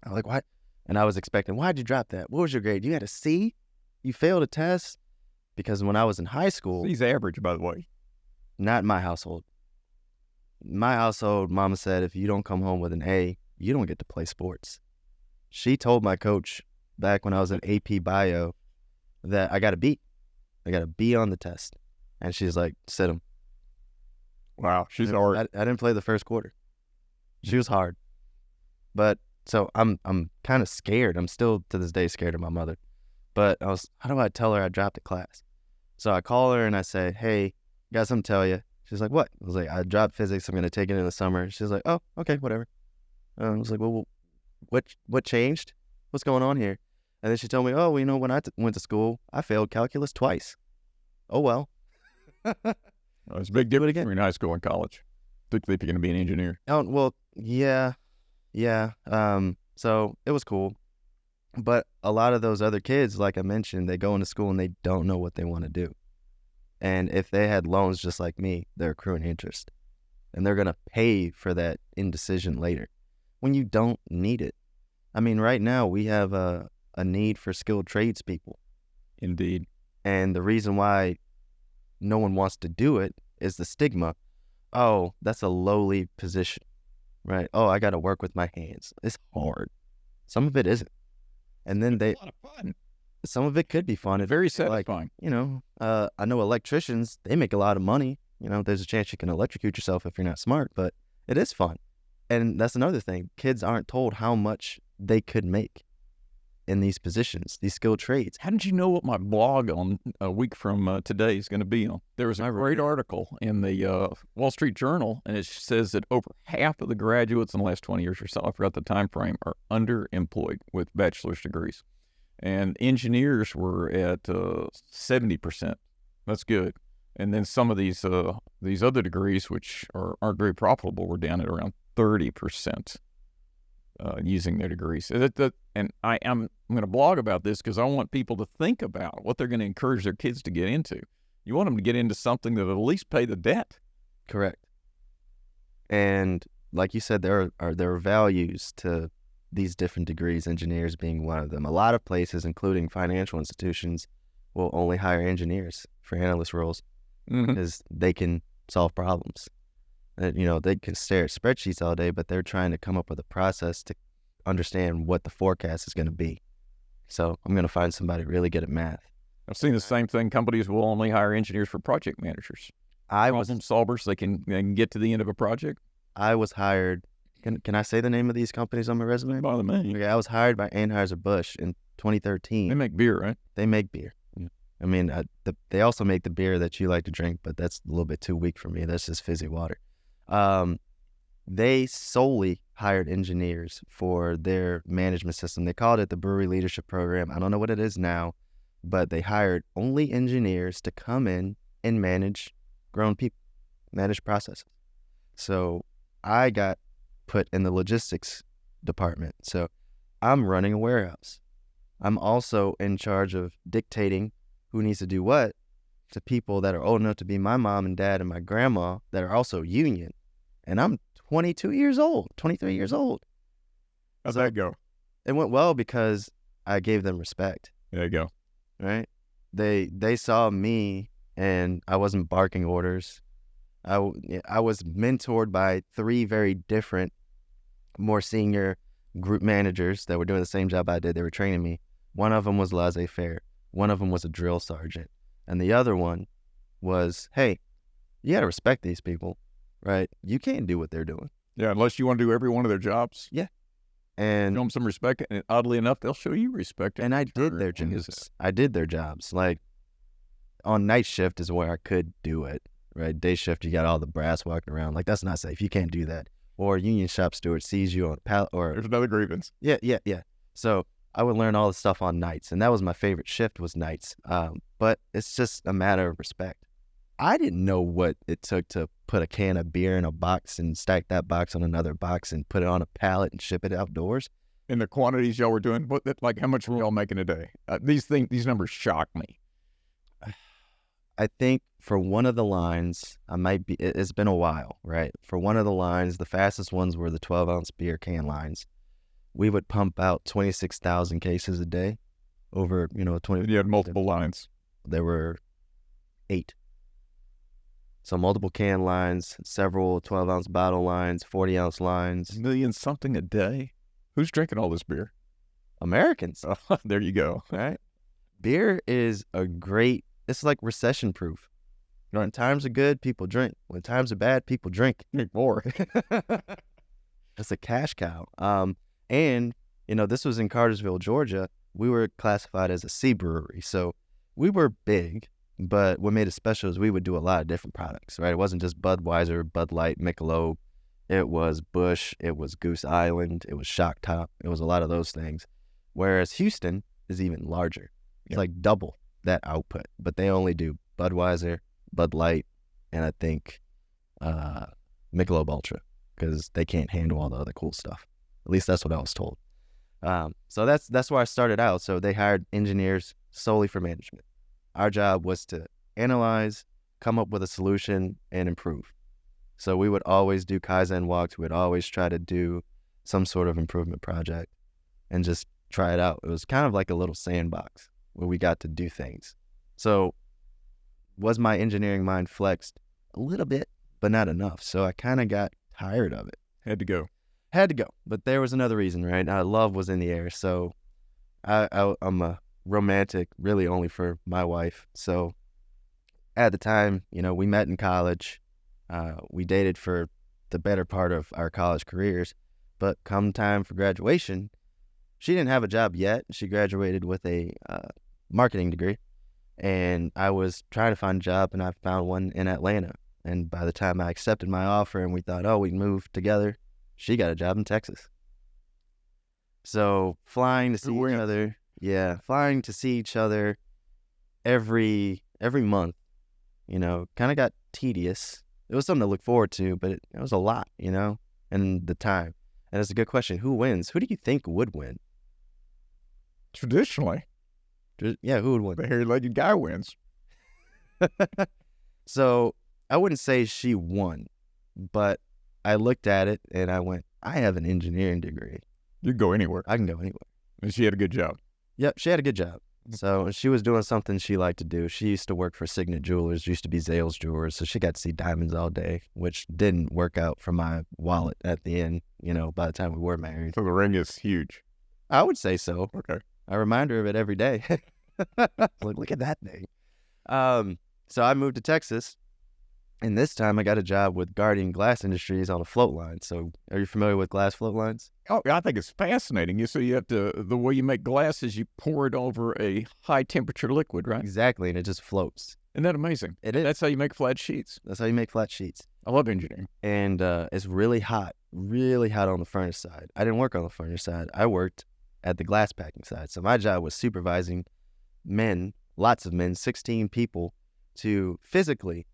I'm like, what? And I was expecting, why'd you drop that? What was your grade? You had a C? You failed a test? Because when I was in high school... He's average, by the way. Not in my household. My household, Mama said, if you don't come home with an A, you don't get to play sports. She told my coach back when I was in AP Bio that I got a B. I got a B on the test. And she's like, sit him. Wow, she's hard. I didn't play the first quarter. She was hard. But so I'm kind of scared. I'm still to this day scared of my mother. But how do I tell her I dropped a class? So I call her and I say, hey, got something to tell you. She's like, what? I was like, I dropped physics. I'm going to take it in the summer. She's like, oh, okay, whatever. I was like, well, what changed? What's going on here? And then she told me, when I went to school, I failed calculus twice. Oh, well. It's a big difference between high school and college, particularly if you're going to be an engineer. Oh, well, yeah. So it was cool. But a lot of those other kids, like I mentioned, they go into school and they don't know what they want to do. And if they had loans just like me, they're accruing interest. And they're going to pay for that indecision later when you don't need it. I mean, right now we have a need for skilled tradespeople. Indeed. And the reason why no one wants to do it is the stigma. Oh, that's a lowly position, right? Oh, I got to work with my hands. It's hard. Some of it isn't. And then It's a lot of fun. some of it could be fun. If, Very satisfying. I know electricians, they make a lot of money. There's a chance you can electrocute yourself if you're not smart, but it is fun. And that's another thing. Kids aren't told how much they could make in these positions, these skilled trades. How did you know what my blog on a week from today is going to be on? There was a great article in the Wall Street Journal, and it says that over half of the graduates in the last 20 years or so, I forgot the time frame, are underemployed with bachelor's degrees. And engineers were at 70%. That's good. And then some of these other degrees, which aren't very profitable, were down at around 30%. Using their degrees. And I'm going to blog about this because I want people to think about what they're going to encourage their kids to get into. You want them to get into something that will at least pay the debt. Correct. And like you said, there are values to these different degrees, engineers being one of them. A lot of places, including financial institutions, will only hire engineers for analyst roles because they can solve problems. They can stare at spreadsheets all day, but they're trying to come up with a process to understand what the forecast is going to be. So I'm going to find somebody really good at math. I've seen the same thing. Companies will only hire engineers for project managers. Problem solvers, they can get to the end of a project. I was hired. Can I say the name of these companies on my resume? By the way. Okay, I was hired by Anheuser-Busch in 2013. They make beer, right? They make beer. I mean, they also make the beer that you like to drink, but that's a little bit too weak for me. That's just fizzy water. They solely hired engineers for their management system. They called it the Brewery Leadership Program. I don't know what it is now, but they hired only engineers to come in and manage grown people, manage processes. So I got put in the logistics department. So I'm running a warehouse. I'm also in charge of dictating who needs to do what to people that are old enough to be my mom and dad and my grandma that are also union. And I'm 23 years old. How'd that go? It went well because I gave them respect. There you go. Right? They saw me and I wasn't barking orders. I was mentored by 3 very different, more senior group managers that were doing the same job I did. They were training me. One of them was laissez-faire. One of them was a drill sergeant. And the other one was, hey, you got to respect these people, right? You can't do what they're doing. Yeah, unless you want to do every one of their jobs. Yeah. And show them some respect, and oddly enough, they'll show you respect. And I did their jobs. Like, on night shift is where I could do it, right? Day shift, you got all the brass walking around. Like, that's not safe. You can't do that. Or union shop steward sees you on a pallet. Or there's another grievance. Yeah. So I would learn all the stuff on nights, and that was my favorite shift, was nights. But it's just a matter of respect. I didn't know what it took to put a can of beer in a box and stack that box on another box and put it on a pallet and ship it outdoors. And the quantities y'all were doing, like how much were y'all making a day? These numbers shock me. I think for one of the lines, it's been a while, right? For one of the lines, the fastest ones were the 12-ounce beer can lines. We would pump out 26,000 cases a day over, 20. You had multiple lines. There were 8. So multiple can lines, several 12-ounce bottle lines, 40-ounce lines. $1 million something a day? Who's drinking all this beer? Americans. Oh, there you go. Right? Beer is it's like recession-proof. When times are good, people drink. When times are bad, people drink. Drink more. It's a cash cow. And, this was in Cartersville, Georgia. We were classified as a C brewery. So we were big, but what made it special is we would do a lot of different products, right? It wasn't just Budweiser, Bud Light, Michelob. It was Busch. It was Goose Island. It was Shock Top. It was a lot of those things. Whereas Houston is even larger. It's like double that output, but they only do Budweiser, Bud Light, and I think Michelob Ultra, because they can't handle all the other cool stuff. At least that's what I was told. So that's where I started out. So they hired engineers solely for management. Our job was to analyze, come up with a solution, and improve. So we would always do Kaizen walks. We would always try to do some sort of improvement project and just try it out. It was kind of like a little sandbox where we got to do things. So was my engineering mind flexed? A little bit, but not enough. So I kind of got tired of it. Had to go. But there was another reason, right? Love was in the air. So I'm a romantic really only for my wife. So at the time, we met in college. We dated for the better part of our college careers. But come time for graduation, she didn't have a job yet. She graduated with a marketing degree. And I was trying to find a job, and I found one in Atlanta. And by the time I accepted my offer and we thought, we'd move together, she got a job in Texas. So flying to see each other. Yeah, flying to see each other every month, kind of got tedious. It was something to look forward to, but it was a lot, and the time. And it's a good question. Who wins? Who do you think would win? Traditionally. Yeah, who would win? The hairy-legged guy wins. So I wouldn't say she won, but I looked at it and I went, I have an engineering degree. You can go anywhere. I can go anywhere. And she had a good job. Yep, she had a good job. So she was doing something she liked to do. She used to work for Signet Jewelers, used to be Zales Jewelers, so she got to see diamonds all day, which didn't work out for my wallet at the end, by the time we were married. So the ring is huge. I would say so. Okay. I remind her of it every day. Look at that thing. So I moved to Texas, and this time I got a job with Guardian Glass Industries on a float line. So are you familiar with glass float lines? Oh, I think it's fascinating. So you have to, the way you make glass is you pour it over a high temperature liquid, right? Exactly, and it just floats. Isn't that amazing? It is. That's how you make flat sheets. That's how you make flat sheets. I love engineering. And it's really hot on the furnace side. I didn't work on the furnace side. I worked at the glass packing side. So my job was supervising men, lots of men, 16 people, to physically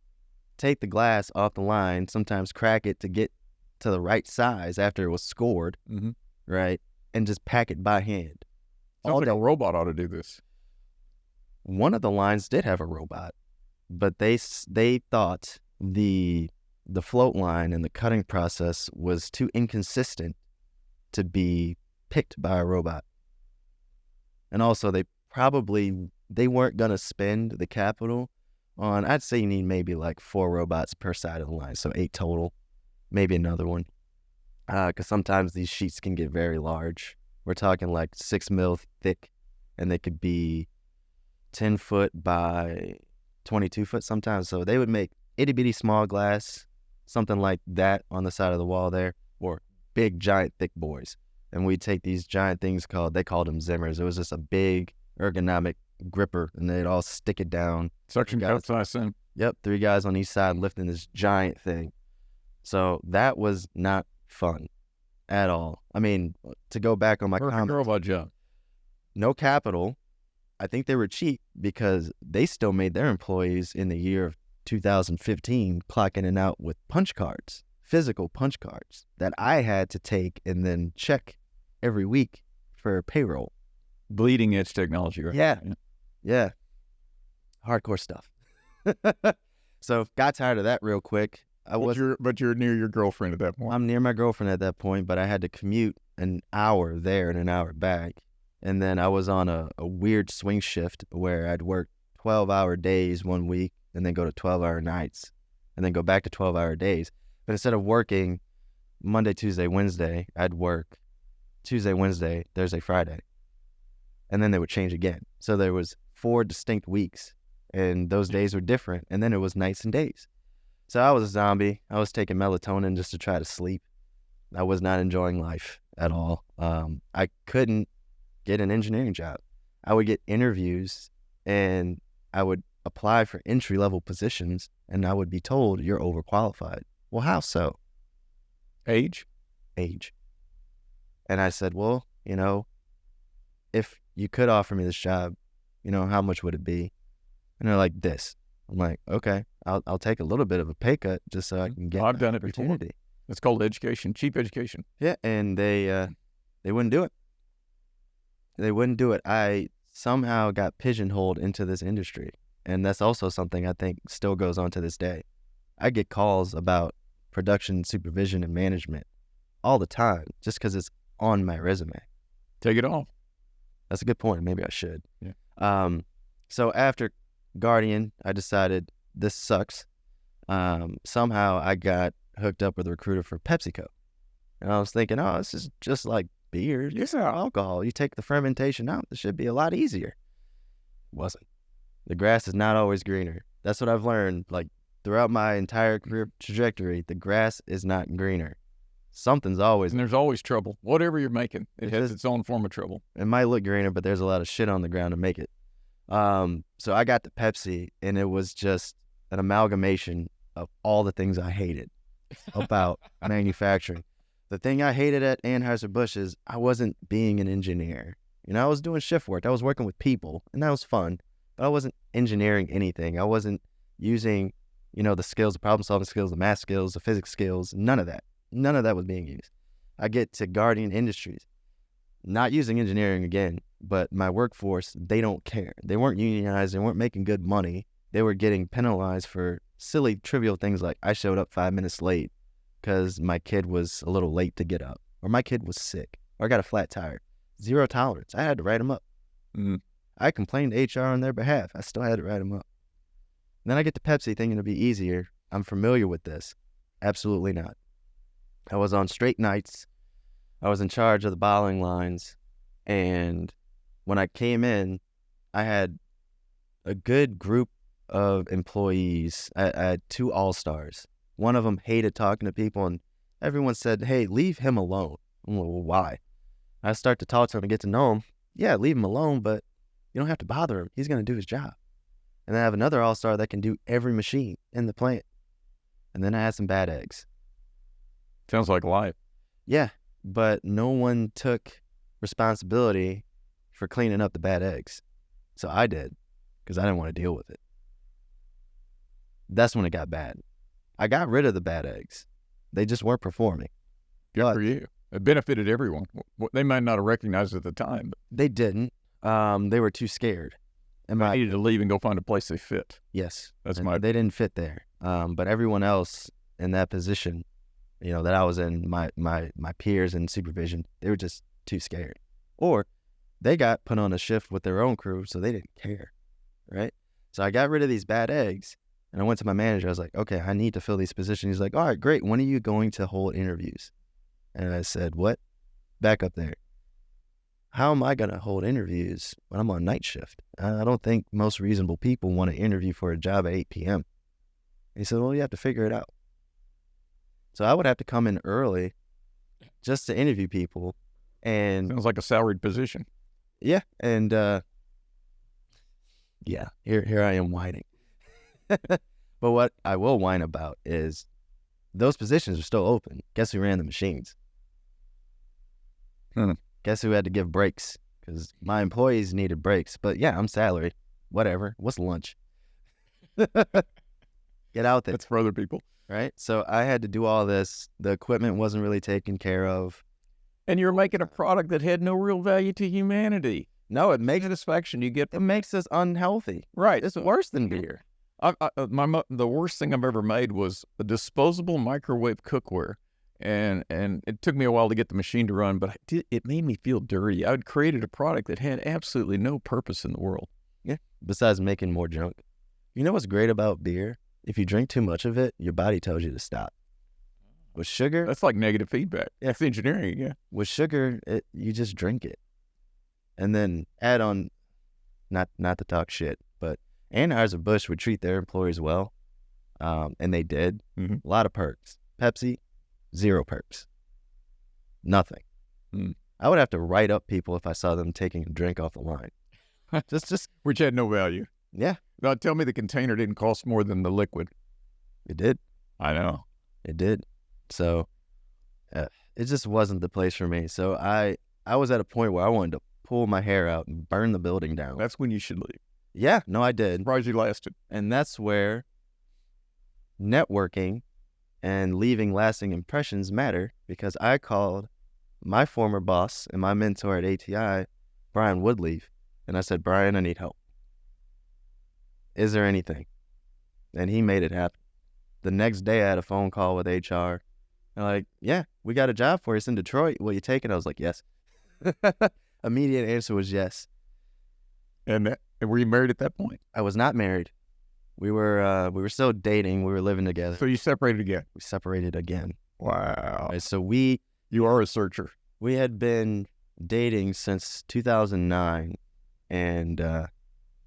take the glass off the line, sometimes crack it to get to the right size after it was scored, right, and just pack it by hand. Sounds like a robot ought to do this. One of the lines did have a robot, but they thought the float line and the cutting process was too inconsistent to be picked by a robot. And also they weren't going to spend the capital on, I'd say you need maybe like 4 robots per side of the line, so 8 total, maybe another one. Because sometimes these sheets can get very large. We're talking like 6 mil thick, and they could be 10 foot by 22 foot sometimes. So they would make itty bitty small glass, something like that on the side of the wall there, or big giant thick boys. And we'd take these giant things they called them Zimmers. It was just a big ergonomic gripper, and they'd all stick it down. Suction cups, I assume. Yep, 3 guys on each side lifting this giant thing. So that was not fun at all. I mean, to go back on my comment, robot job. No capital. I think they were cheap because they still made their employees in the year of 2015 clock in and out with punch cards, physical punch cards that I had to take and then check every week for payroll. Bleeding edge technology, right? Yeah. Hardcore stuff. So got tired of that real quick. But you're near your girlfriend at that point. I'm near my girlfriend at that point, but I had to commute an hour there and an hour back. And then I was on a weird swing shift where I'd work 12-hour days one week and then go to 12-hour nights and then go back to 12-hour days. But instead of working Monday, Tuesday, Wednesday, I'd work Tuesday, Wednesday, Thursday, Friday. And then they would change again. So there was 4 distinct weeks, and those days were different. And then it was nights and days. So I was a zombie. I was taking melatonin just to try to sleep. I was not enjoying life at all. I couldn't get an engineering job. I would get interviews, and I would apply for entry-level positions, and I would be told, you're overqualified. Well, how so? Age. And I said, well, if you could offer me this job, how much would it be? And they're like, this. I'm like, okay, I'll take a little bit of a pay cut just so I can get I've the done it before. opportunity. It's called education, cheap education. Yeah, and they wouldn't do it. They wouldn't do it. I somehow got pigeonholed into this industry, and that's also something I think still goes on to this day. I get calls about production supervision and management all the time just because it's on my resume. Take it off. That's a good point. Maybe I should. Yeah. So after Guardian, I decided this sucks. Somehow I got hooked up with a recruiter for PepsiCo. And I was thinking, oh, this is just like beer, just alcohol. You take the fermentation out, this should be a lot easier. It wasn't. The grass is not always greener. That's what I've learned. Like throughout my entire career trajectory, the grass is not greener. Something's always. And there's always trouble. Whatever you're making, it has its own form of trouble. It might look greener, but there's a lot of shit on the ground to make it. So I got to Pepsi, and it was just an amalgamation of all the things I hated about manufacturing. The thing I hated at Anheuser-Busch is I wasn't being an engineer. I was doing shift work. I was working with people, and that was fun. But I wasn't engineering anything. I wasn't using, the skills, the problem-solving skills, the math skills, the physics skills, none of that. None of that was being used. I get to Guardian Industries, not using engineering again, but my workforce, they don't care. They weren't unionized. They weren't making good money. They were getting penalized for silly, trivial things like I showed up 5 minutes late because my kid was a little late to get up, or my kid was sick, or I got a flat tire. Zero tolerance. I had to write them up. I complained to HR on their behalf. I still had to write them up. And then I get to Pepsi thinking it'll be easier. I'm familiar with this. Absolutely not. I was on straight nights. I was in charge of the bottling lines. And when I came in, I had a good group of employees. I had 2 all-stars. One of them hated talking to people, and everyone said, hey, leave him alone. I'm like, well, why? I start to talk to him and get to know him. Yeah, leave him alone, but you don't have to bother him. He's going to do his job. And then I have another all-star that can do every machine in the plant. And then I had some bad eggs. Sounds like life. Yeah, but no one took responsibility for cleaning up the bad eggs. So I did, because I didn't want to deal with it. That's when it got bad. I got rid of the bad eggs. They just weren't performing. Good for you. It benefited everyone. They might not have recognized it at the time, but they didn't. They were too scared. And I needed to leave and go find a place they fit. Yes. They didn't fit there. But everyone else in that position, that I was in, my peers in supervision, they were just too scared. Or they got put on a shift with their own crew, so they didn't care, right? So I got rid of these bad eggs, and I went to my manager. I was like, okay, I need to fill these positions. He's like, all right, great. When are you going to hold interviews? And I said, what? Back up there. How am I going to hold interviews when I'm on night shift? I don't think most reasonable people want to interview for a job at 8 p.m. And he said, well, you have to figure it out. So I would have to come in early just to interview people. And sounds like a salaried position. Yeah. And here I am whining. But what I will whine about is those positions are still open. Guess who ran the machines? Guess who had to give breaks? Because my employees needed breaks. But yeah, I'm salary. Whatever. What's lunch? Get out there. That's for other people. Right? So I had to do all this. The equipment wasn't really taken care of. And you're making a product that had no real value to humanity. No, it makes satisfaction you get. It makes us unhealthy. Right. It's worse than beer. The worst thing I've ever made was a disposable microwave cookware. And it took me a while to get the machine to run, but it made me feel dirty. I'd created a product that had absolutely no purpose in the world. Yeah. Besides making more junk. You know what's great about beer? If you drink too much of it, your body tells you to stop. With sugar, that's like negative feedback. Yeah, it's engineering. Yeah. With sugar, you just drink it, and then add on, not to talk shit, but Anheuser-Busch would treat their employees well, and they did. A lot of perks. Pepsi, 0 perks. Nothing. I would have to write up people if I saw them taking a drink off the line. just which had no value. Yeah. Now tell me the container didn't cost more than the liquid. It did. I know. It did. So it just wasn't the place for me. So I was at a point where I wanted to pull my hair out and burn the building down. That's when you should leave. Yeah, no, I did. Surprised you lasted. And that's where networking and leaving lasting impressions matter, because I called my former boss and my mentor at ATI, Brian Woodleaf, and I said, Brian, I need help. Is there anything? And he made it happen. The next day, I had a phone call with HR. They're like, yeah, we got a job for you. It's in Detroit. Will you take it? I was like, yes. Immediate answer was yes. And were you married at that point? I was not married. We were still dating. We were living together. So you separated again? We separated again. Wow. Right, so you are a searcher. We had been dating since 2009, and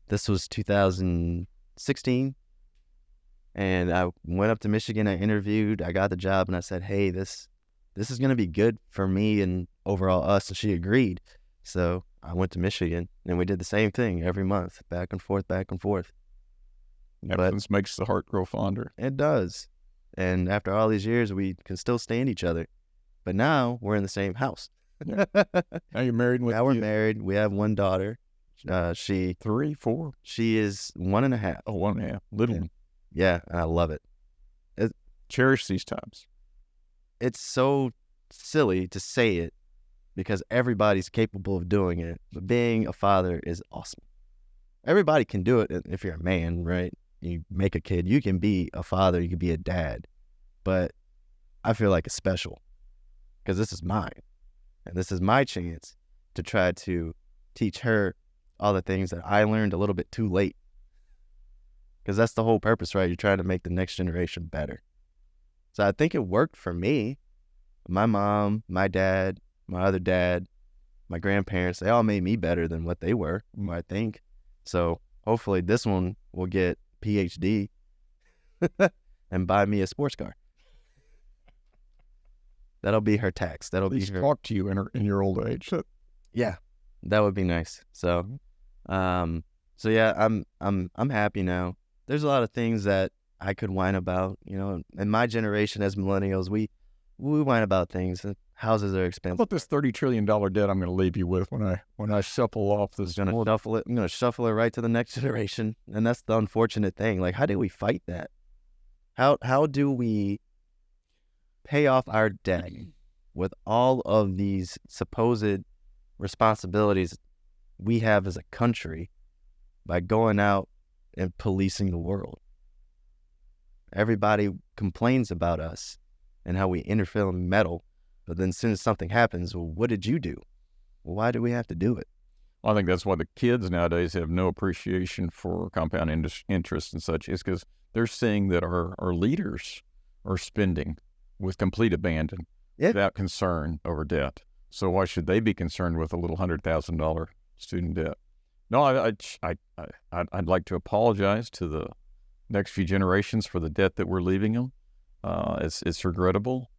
this was 2016. And I went up to Michigan. I interviewed. I got the job, and I said, "Hey, this is going to be good for me and overall us." And she agreed. So I went to Michigan, and we did the same thing every month, back and forth, back and forth. Absence makes the heart grow fonder. It does. And after all these years, we can still stand each other. But now we're in the same house. Yeah. Now you're married. Now we're married. We have one daughter. She 3, 4. She is 1.5. Oh, 1.5. Little. Yeah, and I love it. Cherish these times. It's so silly to say it because everybody's capable of doing it. But being a father is awesome. Everybody can do it if you're a man, right? You make a kid. You can be a father. You can be a dad. But I feel like it's special because this is mine. And this is my chance to try to teach her all the things that I learned a little bit too late. Because that's the whole purpose, right? You're trying to make the next generation better. So I think it worked for me. My mom, my dad, my other dad, my grandparents, they all made me better than what they were, I think. So hopefully this one will get PhD and buy me a sports car. That'll be her tax. That'll be her. Talk to you in your old age. Yeah, that would be nice. So, yeah, I'm happy now. There's a lot of things that I could whine about. You know, in my generation as millennials, we whine about things. Houses are expensive. How about this $30 trillion debt I'm going to leave you with when I shuffle off this? I'm going to shuffle it right to the next generation, and that's the unfortunate thing. Like, how do we fight that? How do we pay off our debt with all of these supposed responsibilities we have as a country by going out and policing the world? Everybody complains about us and how we interfere in metal, but then as soon as something happens, well, what did you do? Well, why do we have to do it? I think that's why the kids nowadays have no appreciation for compound interest and such, is because they're seeing that our leaders are spending with complete abandon without concern over debt. So why should they be concerned with a little $100,000 student debt? No, I'd like to apologize to the next few generations for the debt that we're leaving them. It's regrettable.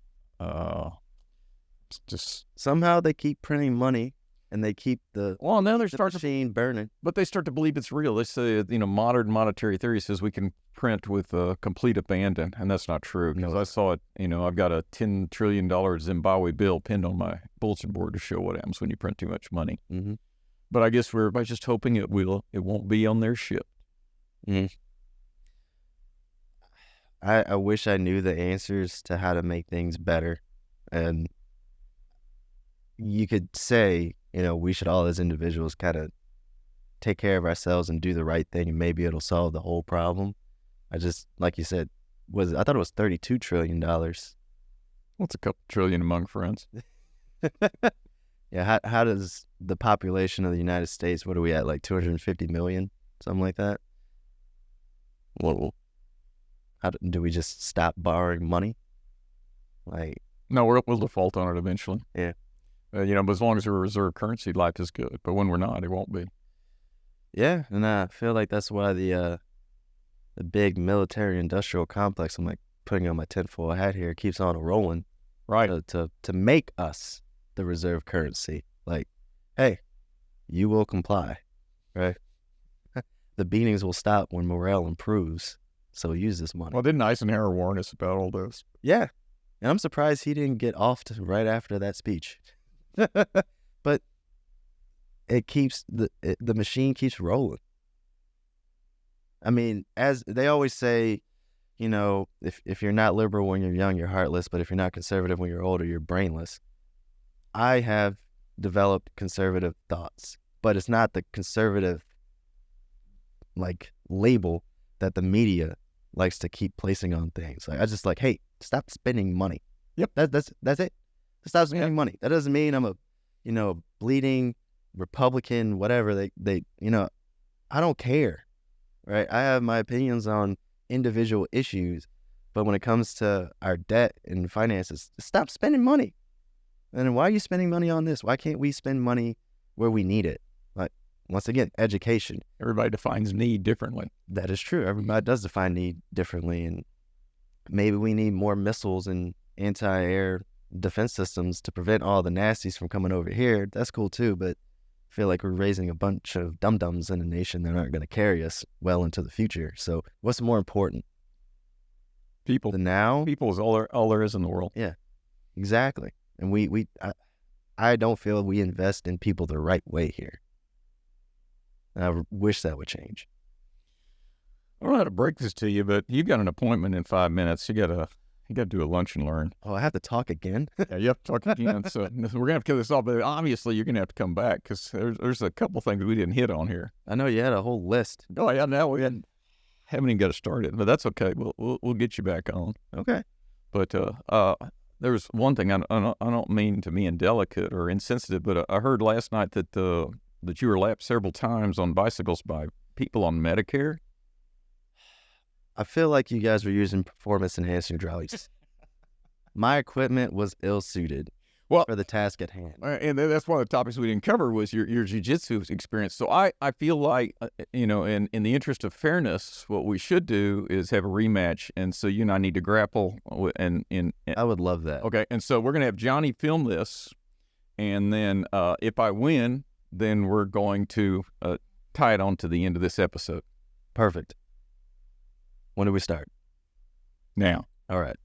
Just somehow they keep printing money and they keep the machine burning. But they start to believe it's real. They say, modern monetary theory says we can print with complete abandon, and that's not true. Because I saw it, I've got a $10 trillion Zimbabwe bill pinned on my bulletin board to show what happens when you print too much money. Mm-hmm. But I guess we're just hoping it won't be on their ship. Mm-hmm. I wish I knew the answers to how to make things better. And you could say, we should all as individuals kind of take care of ourselves and do the right thing, and maybe it'll solve the whole problem. I just, like you said, I thought it was $32 trillion. What's a couple trillion among friends? Yeah, how does the population of the United States, what are we at, like 250 million? Something like that? Well, do we just stop borrowing money? No, we'll default on it eventually. Yeah. But as long as we're a reserve currency, life is good. But when we're not, it won't be. Yeah, and I feel like that's why the big military-industrial complex, I'm like putting on my tinfoil hat here, keeps on rolling. Right. To make us the reserve currency. Like, hey, you will comply, right? The beatings will stop when morale improves. So use this money. Well, didn't Eisenhower warn us about all this? Yeah. And I'm surprised he didn't get offed right after that speech. But it keeps the machine keeps rolling. I mean, as they always say, you know, if you're not liberal when you're young, you're heartless. But if you're not conservative when you're older, you're brainless. I have developed conservative thoughts, but it's not the conservative like label that the media likes to keep placing on things. Like I just like, hey, stop spending money. Yep. That's it. Stop spending money. That doesn't mean I'm a, you know, bleeding Republican, whatever. They you know, I don't care. Right? I have my opinions on individual issues, but when it comes to our debt and finances, stop spending money. And why are you spending money on this? Why can't we spend money where we need it? Like, once again, education. Everybody defines need differently. That is true. Everybody does define need differently. And maybe we need more missiles and anti-air defense systems to prevent all the nasties from coming over here. That's cool too, but I feel like we're raising a bunch of dum-dums in a nation that aren't going to carry us well into the future. So what's more important? People. The now? People is all there is in the world. Yeah, exactly. And I don't feel we invest in people the right way here. And I wish that would change. I don't know how to break this to you, but you got an appointment in 5 minutes. You got to do a lunch and learn. Oh, I have to talk again? Yeah, you have to talk again. So we're going to have to kill this off, but obviously you're going to have to come back because there's a couple things we didn't hit on here. I know you had a whole list. Oh, yeah, now we haven't even got to start it, but that's okay. We'll get you back on. Okay. But there was one thing, I don't mean to be indelicate or insensitive, but I heard last night that you were lapped several times on bicycles by people on Medicare. I feel like you guys were using performance-enhancing drugs. My equipment was ill-suited for the task at hand. And that's one of the topics we didn't cover was your jiu-jitsu experience. So I feel like, in the interest of fairness, what we should do is have a rematch. And so you and I need to grapple. And I would love that. Okay. And so we're going to have Johnny film this. And then if I win, then we're going to tie it on to the end of this episode. Perfect. When do we start? Now. All right.